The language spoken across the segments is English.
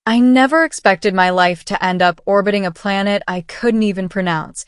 I never expected my life to end up orbiting a planet I couldn't even pronounce,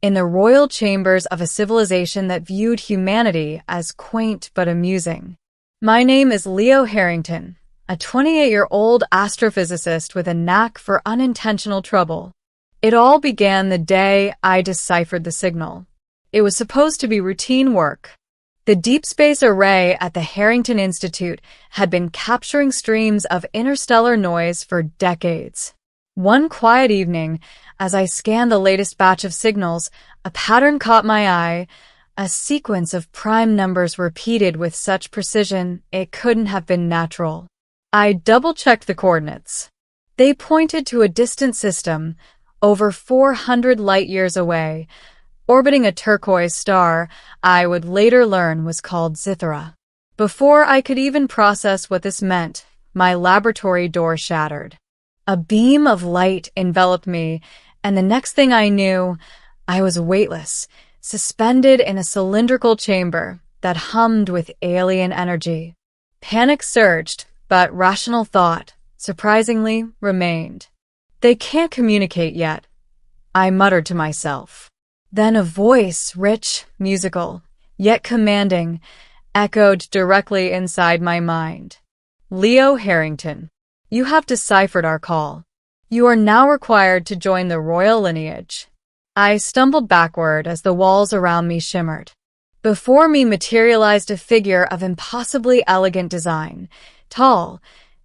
in the royal chambers of a civilization that viewed humanity as quaint but amusing. My name is Leo Harrington, a 28-year-old astrophysicist with a knack for unintentional trouble. It all began the day I deciphered the signal. It was supposed to be routine work. The Deep Space Array at the Harrington Institute had been capturing streams of interstellar noise for decades. One quiet evening, as I scanned the latest batch of signals, a pattern caught my eye, a sequence of prime numbers repeated with such precision it couldn't have been natural. I double-checked the coordinates. They pointed to a distant system, over 400 light-years away, orbiting a turquoise star I would later learn was called Zithra. Before I could even process what this meant, my laboratory door shattered. A beam of light enveloped me, and the next thing I knew, I was weightless, suspended in a cylindrical chamber that hummed with alien energy. Panic surged, but rational thought, surprisingly, remained. They can't communicate yet, I muttered to myself. Then a voice, rich, musical, yet commanding, echoed directly inside my mind. Leo Harrington, you have deciphered our call. You are now required to join the royal lineage. I stumbled backward as the walls around me shimmered. Before me materialized a figure of impossibly elegant design, tall,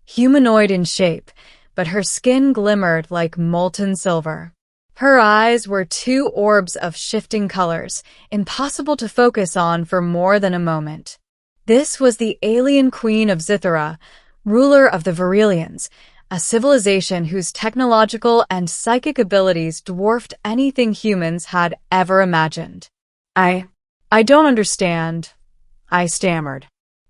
humanoid in shape, but her skin glimmered like molten silver. Her eyes were two orbs of shifting colors, impossible to focus on for more than a moment. This was the AlienQueen of Zithra, ruler of the Virelians, a civilization whose technological and psychic abilities dwarfed anything humans had ever imagined. I don't understand, I stammered.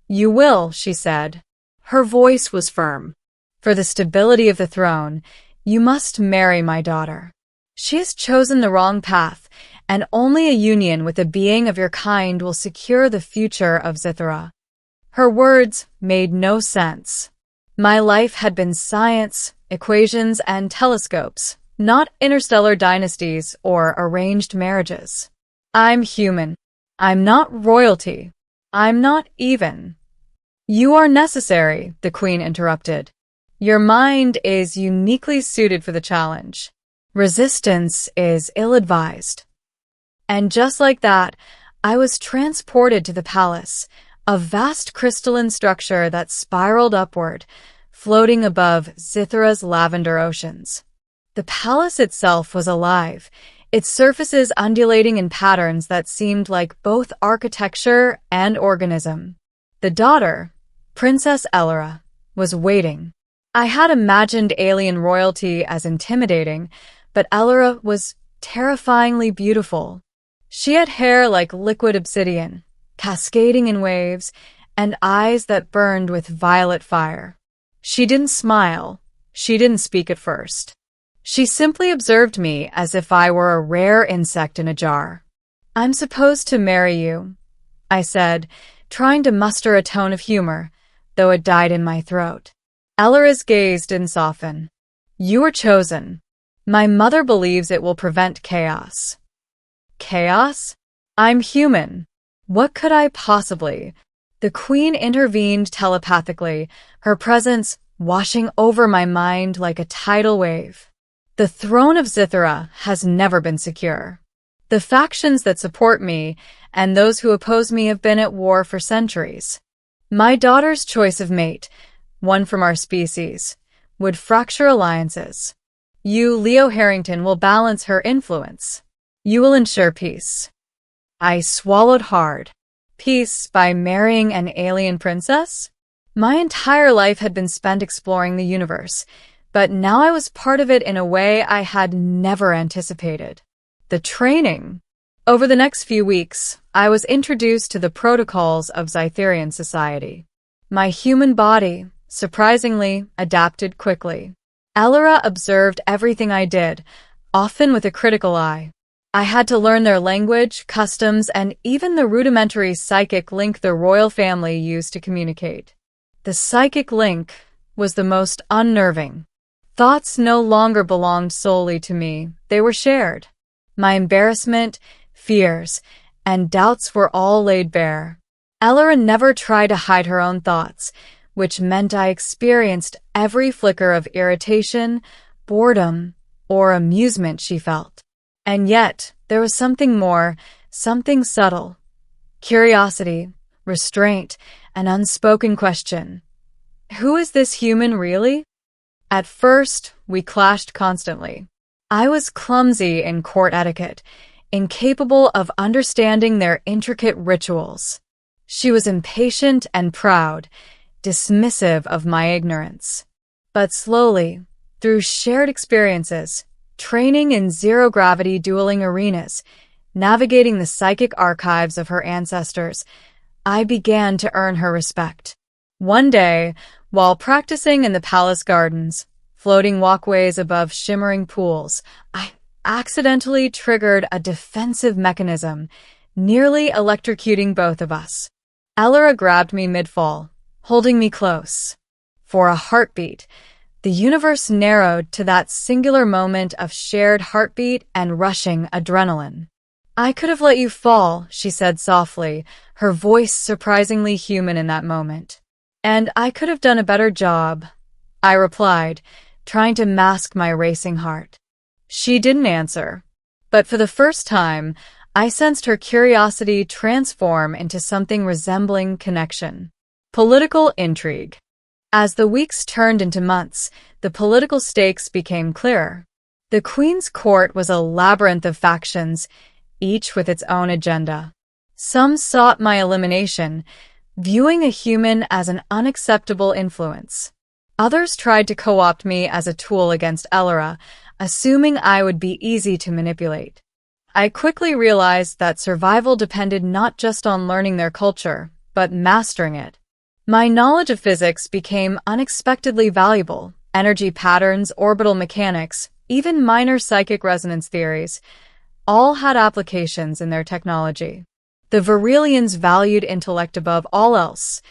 You will, she said. Her voice was firm. For the stability of the throne, you must marry my daughter. She has chosen the wrong path, and only a union with a being of your kind will secure the future of Zithra. Her words made no sense. My life had been science, equations, and telescopes, not interstellar dynasties or arranged marriages. I'm human. I'm not royalty. I'm not even. You are necessary, the Queen interrupted. Your mind is uniquely suited for the challenge. Resistance is ill-advised. And just like that, I was transported to the palace, a vast crystalline structure that spiraled upward, floating above Zithra's lavender oceans. The palace itself was alive, its surfaces undulating in patterns that seemed like both architecture and organism. The daughter, Princess Ellera, was waiting. I had imagined alien royalty as intimidating, but Ellera was terrifyingly beautiful. She had hair like liquid obsidian, cascading in waves, and eyes that burned with violet fire. She didn't smile. She didn't speak at first. She simply observed me as if I were a rare insect in a jar. I'm supposed to marry you, I said, trying to muster a tone of humor, though it died in my throat. Ellera's gaze didn't soften. You were chosen. My mother believes it will prevent chaos. Chaos? I'm human. What could I possibly? The Queen intervened telepathically, her presence washing over my mind like a tidal wave. The throne of Zithra has never been secure. The factions that support me and those who oppose me have been at war for centuries. My daughter's choice of mate, one from our species, would fracture alliances. You, Leo Harrington, will balance her influence. You will ensure peace. I swallowed hard. Peace by marrying an alien princess? My entire life had been spent exploring the universe, but now I was part of it in a way I had never anticipated. The training. Over the next few weeks, I was introduced to the protocols of Zytherian society. My human body, surprisingly, adapted quickly. Ellera observed everything I did, often with a critical eye. I had to learn their language, customs, and even the rudimentary psychic link the royal family used to communicate. The psychic link was the most unnerving. Thoughts no longer belonged solely to me, they were shared. My embarrassment, fears, and doubts were all laid bare. Elora never tried to hide her own thoughts, which meant I experienced every flicker of irritation, boredom, or amusement she felt. And yet, there was something more, something subtle. Curiosity, restraint, an unspoken question. Who is this human really? At first, we clashed constantly. I was clumsy in court etiquette, incapable of understanding their intricate rituals. She was impatient and proud, dismissive of my ignorance. But slowly, through shared experiences, training in zero-gravity dueling arenas, navigating the psychic archives of her ancestors, I began to earn her respect. One day, while practicing in the palace gardens, floating walkways above shimmering pools, I accidentally triggered a defensive mechanism, nearly electrocuting both of us. Elora grabbed me mid-fall, holding me close. For a heartbeat, the universe narrowed to that singular moment of shared heartbeat and rushing adrenaline. I could have let you fall, she said softly, her voice surprisingly human in that moment. And I could have done a better job, I replied, trying to mask my racing heart. She didn't answer, but for the first time, I sensed her curiosity transform into something resembling connection. Political intrigue. As the weeks turned into months, the political stakes became clearer. The Queen's court was a labyrinth of factions, each with its own agenda. Some sought my elimination, viewing a human as an unacceptable influence. Others tried to co-opt me as a tool against Elora, assuming I would be easy to manipulate. I quickly realized that survival depended not just on learning their culture, but mastering it. My knowledge of physics became unexpectedly valuable. Energy patterns, orbital mechanics, even minor psychic resonance theories, all had applications in their technology. The Virelians valued intellect above all else,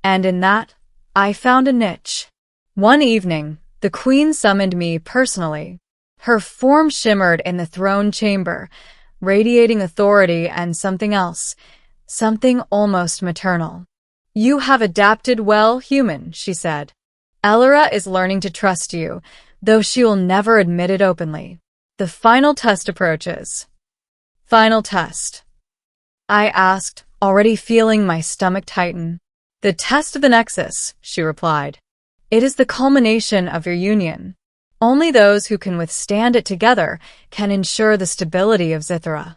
and in that, I found a niche. One evening, the Queen summoned me personally. Her form shimmered in the throne chamber, radiating authority and something else, something almost maternal. You have adapted well, human, she said. Elora is learning to trust you, though she will never admit it openly. The final test approaches. Final test, I asked, already feeling my stomach tighten. The test of the Nexus, she replied. It is the culmination of your union. Only those who can withstand it together can ensure the stability of Zithra.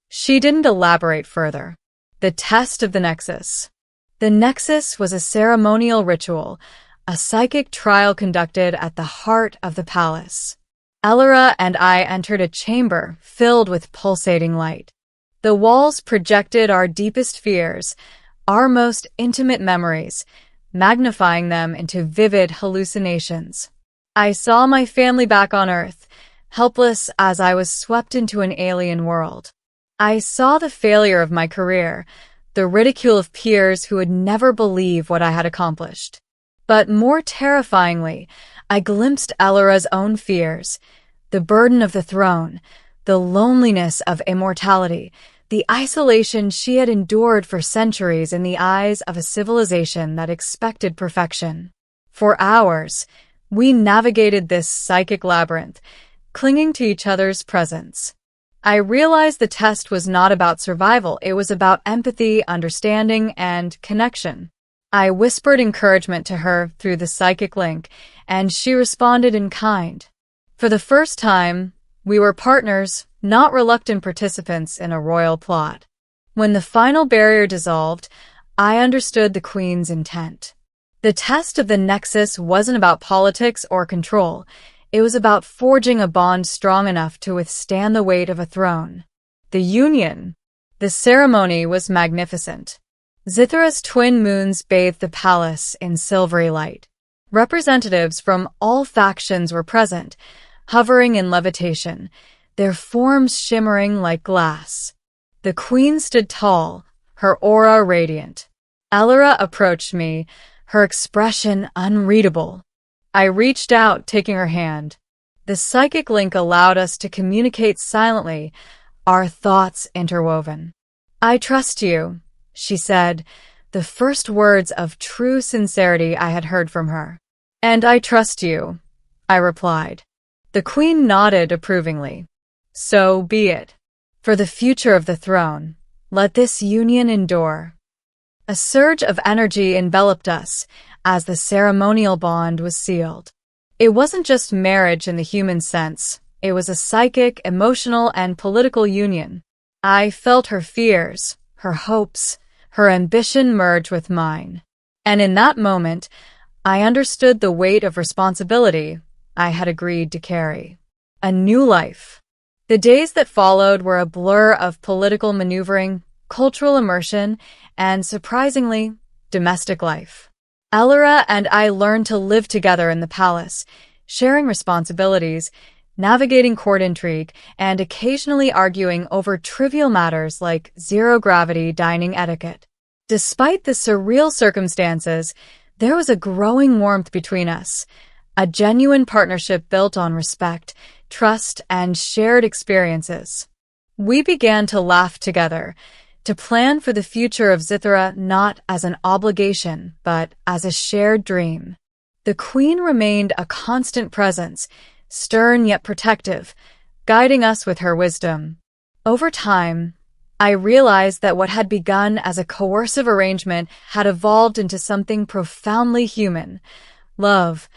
She didn't elaborate further. The test of the Nexus. The Nexus was a ceremonial ritual, a psychic trial conducted at the heart of the palace. Elora and I entered a chamber filled with pulsating light. The walls projected our deepest fears, our most intimate memories, magnifying them into vivid hallucinations. I saw my family back on Earth, helpless as I was swept into an alien world. I saw the failure of my career, the ridicule of peers who would never believe what I had accomplished. But more terrifyingly, I glimpsed Elora's own fears, the burden of the throne, the loneliness of immortality, the isolation she had endured for centuries in the eyes of a civilization that expected perfection. For hours, we navigated this psychic labyrinth, clinging to each other's presence. I realized the test was not about survival, it was about empathy, understanding, and connection. I whispered encouragement to her through the psychic link, and she responded in kind. For the first time, we were partners, not reluctant participants in a royal plot. When the final barrier dissolved, I understood the Queen's intent. The test of the Nexus wasn't about politics or control. It was about forging a bond strong enough to withstand the weight of a throne. The union. The ceremony was magnificent. Zithra's twin moons bathed the palace in silvery light. Representatives from all factions were present, hovering in levitation, their forms shimmering like glass. The Queen stood tall, her aura radiant. Elora approached me, her expression unreadable. I reached out, taking her hand. The psychic link allowed us to communicate silently, our thoughts interwoven. "I trust you," she said, the first words of true sincerity I had heard from her. "And I trust you," I replied. The Queen nodded approvingly. "So be it. For the future of the throne, let this union endure." A surge of energy enveloped us as the ceremonial bond was sealed. It wasn't just marriage in the human sense. It was a psychic, emotional, and political union. I felt her fears, her hopes, her ambition merge with mine. And in that moment, I understood the weight of responsibility I had agreed to carry. A new life. The days that followed were a blur of political maneuvering, cultural immersion, and, surprisingly, domestic life. Elora and I learned to live together in the palace, sharing responsibilities, navigating court intrigue, and occasionally arguing over trivial matters like zero-gravity dining etiquette. Despite the surreal circumstances, there was a growing warmth between us, a genuine partnership built on respect, trust, and shared experiences. We began to laugh together, to plan for the future of Zithra not as an obligation, but as a shared dream. The Queen remained a constant presence, stern yet protective, guiding us with her wisdom. Over time, I realized that what had begun as a coercive arrangement had evolved into something profoundly human: love,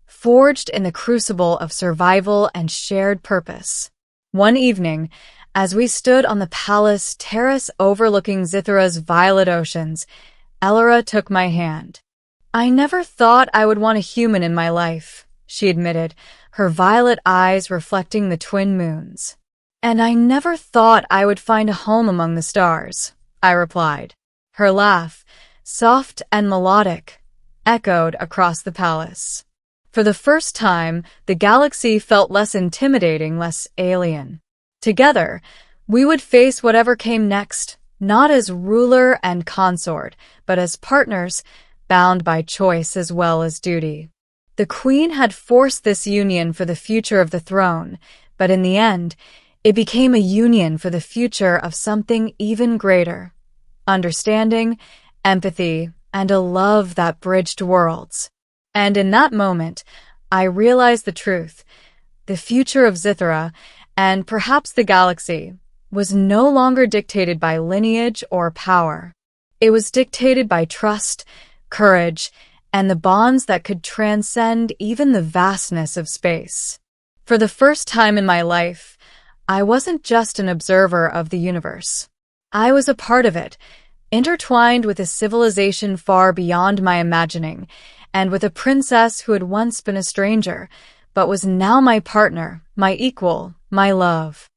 forged in the crucible of survival and shared purpose. One evening, as we stood on the palace terrace overlooking Zithra's violet oceans, Elora took my hand. "I never thought I would want a human in my life," she admitted, her violet eyes reflecting the twin moons. "And I never thought I would find a home among the stars," I replied. Her laugh, soft and melodic, echoed across the palace. For the first time, the galaxy felt less intimidating, less alien. Together, we would face whatever came next, not as ruler and consort, but as partners, bound by choice as well as duty. The Queen had forced this union for the future of the throne, but in the end, it became a union for the future of something even greater: understanding, empathy, and a love that bridged worlds. And in that moment, I realized the truth. The future of Zithra, and perhaps the galaxy, was no longer dictated by lineage or power. It was dictated by trust, courage, and the bonds that could transcend even the vastness of space. For the first time in my life, I wasn't just an observer of the universe. I was a part of it, intertwined with a civilization far beyond my imagining, and with a princess who had once been a stranger, but was now my partner, my equal, my love.